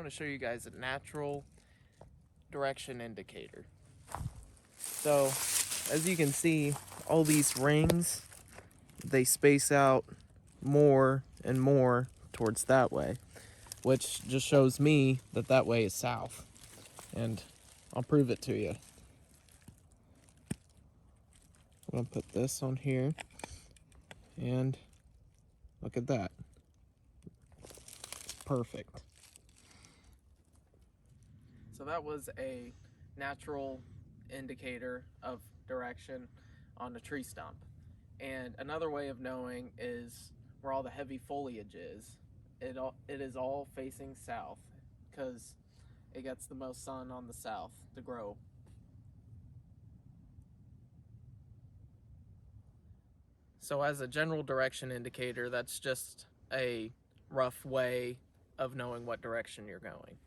to show you guys a natural direction indicator. So, as you can see, all these rings, they space out more and more towards that way, which just shows me that that way is south. And I'll prove it to you. I'm gonna put this on here, and look at that. Perfect. So that was a natural indicator of direction on a tree stump. And another way of knowing is where all the heavy foliage is. It is all facing south because it gets the most sun on the south to grow. So as a general direction indicator, that's just a rough way of knowing what direction you're going.